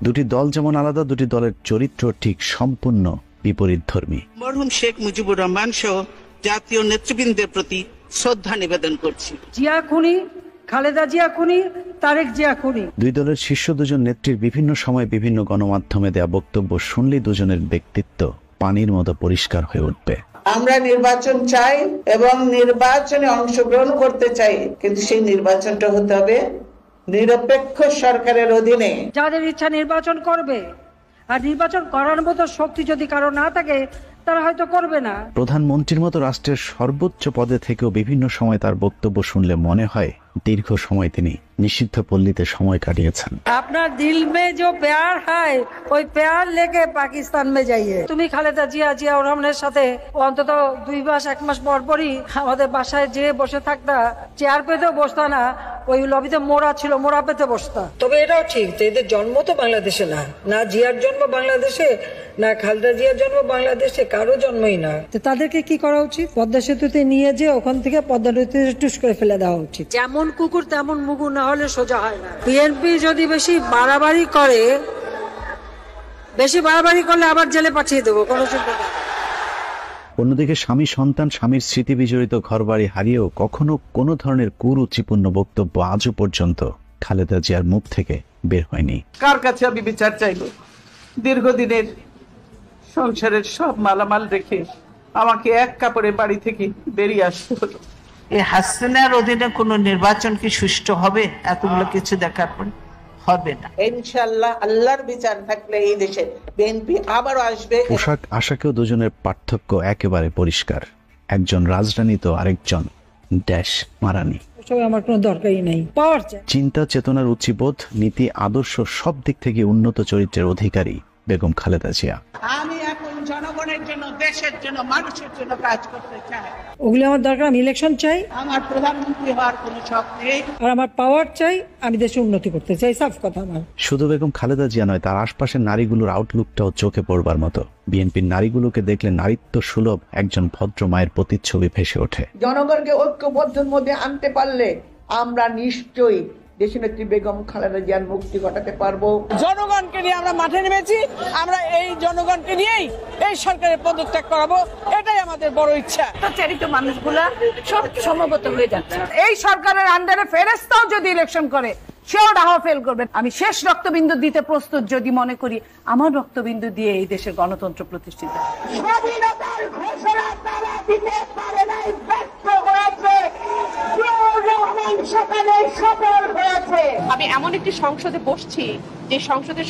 দুটি দল যেমন আলাদা, দুটি দলের চরিত্র ঠিক সম্পূর্ণ বিপরীতধর্মী। মরহুম শেখ মুজিবুর রহমান সহ জাতীয় নেতৃবৃন্দের প্রতি শ্রদ্ধা নিবেদন করছি। জিয়া খুনি, খালেদা জিয়া খুনি, তারেক জিয়া খুনি। দুই দলের শীর্ষ দুজন নেত্রীর বিভিন্ন সময় বিভিন্ন গণমাধ্যমে দেয়া বক্তব্য শুনলে দুজনের ব্যক্তিত্ব পানির মতো পরিষ্কার হয়ে উঠবে। আমরা নির্বাচন চাই এবং নির্বাচনে অংশগ্রহণ করতে চাই, কিন্তু সেই নির্বাচনটা হতে হবে নিরপেক্ষ সরকারের অধীনে। যাদের ইচ্ছা নির্বাচন করবে, আর নির্বাচন করার মতো শক্তি যদি কারো না থাকে তারা হয়তো করবে না। প্রধানমন্ত্রীর মতো রাষ্ট্রের সর্বোচ্চ পদে থেকেও বিভিন্ন সময় তার বক্তব্য শুনলে মনে হয় দীর্ঘ সময় তিনি নিষিদ্ধ পল্লীতে সময় কাটিয়েছেন। আপনার দিল মে जो प्यार है ওই प्यार लेके पाकिस्तान में जाइए। তুমি খালেদা জিয়া রহমানের সাথে অন্তত 2 মাস 1 মাস পর পরই আমাদের বাসায় যে বসে থাকতা, চেয়ার পেতেও বসতা না, ওই লবিতে মোড়া ছিল, মোড়া পেতে বসতা। তবে এটাও ঠিক যে এদের জন্ম তো বাংলাদেশে না, না জিয়ার জন্ম বাংলাদেশে, না খালেদা জিয়ার জন্ম বাংলাদেশে, কারো জন্মই না। তো তাদেরকে কি করা উচিত? পদ্মা সেতুতে নিয়ে যে ওখান থেকে পদ্মা নদীতে টুস করে ফেলে দেওয়া উচিত। যেমন কুকুর তেমন মুগু, না হলে সোজা হয় না। বিএনপি যদি বেশি বাড়াবাড়ি করলে আবার জেলে পাঠিয়ে দেবো, কোনো চিন্তা নেই। অন্যদিকে স্বামী সন্তান, স্বামীর স্মৃতি বিজড়িত ঘরবাড়ি হারিয়েও কখনো কোনো ধরনের কুরুচিপূর্ণ বক্তব্য আজও পর্যন্ত খালেদা জিয়ার মুখ থেকে বের হয়নি। কার কাছে আমি বিচার চাইব? দীর্ঘদিনের সংসারের সব মালামাল রেখে আমাকে এক কাপড়ে বাড়ি থেকে বেরিয়ে আসতে হলো। এই হাসিনার অধীনে কোনো নির্বাচন কি সুষ্ঠু হবে? এতগুলো কিছু দেখার পর হবে না। ইনশাআল্লাহ আল্লাহর বিচার থাকলে এই দেশে বিএনপি আবারও আসবে। পোশাক আশাকেও দুজনের পার্থক্য একেবারে পরিষ্কার। একজন রাজরানী তো আরেকজন ড্যাশ মারানি। আমার কোনো দরকারই নেই। পাওয়ার চাই। চিন্তা চেতনার উচ্চবোধ, নীতি আদর্শ সব দিক থেকে উন্নত চরিত্রের অধিকারী বেগম খালেদা জিয়া। আমি এখন জনগণের জন্য, দেশের জন্য, মানুষের জন্য কাজ করতে চাই। ওগুলো আমার দরকার। আমি ইলেকশন চাই, আমার প্রধানমন্ত্রী হওয়ার কোনো শখ নেই। আর আমার পাওয়ার চাই, আমি দেশে উন্নতি করতে চাই। সাফ কথা আমার। শুধু বেগম খালেদা জিয়া নয়, তার আশপাশের নারীগুলোর আউটলুকটাও চোখে পড়বার মতো। বিএনপির নারীগুলোকে দেখলে নারীত্ব সুলভ একজন ভদ্র মায়ের প্রতিচ্ছবি ভেসে ওঠে। জনগণকে ঐক্যবদ্ধের মধ্যে আনতে পারলে আমরা নিশ্চয়ই দেশনেত্রী বেগম খালেদা জিয়ার মুক্তি ঘটাতে পারবো। জনগণকে নিয়ে আমরা মাঠে নেমেছি, আমরা এই জনগণকে নিয়েই এই সরকারের পদত্যাগ করাবো, এটাই আমাদের বড় ইচ্ছা। চারিত মানুষগুলা সব সমবেত হয়ে যাচ্ছে। এই সরকারের আন্ডারে ফেরেস্তাও যদি ইলেকশন করে, সেও ডাহা ফেল করবে। আমি শেষ রক্তবিন্দু দিতে প্রস্তুত যদি মনে করি আমার রক্তবিন্দু দিয়ে এই দেশের গণতন্ত্র প্রতিষ্ঠিত। স্বাধীনতার ঘোষণা তারা দিতে পারে নাই, ব্যর্থ হয়েছে। আমি এমন একটি সংসদে বসছি যে সংসদের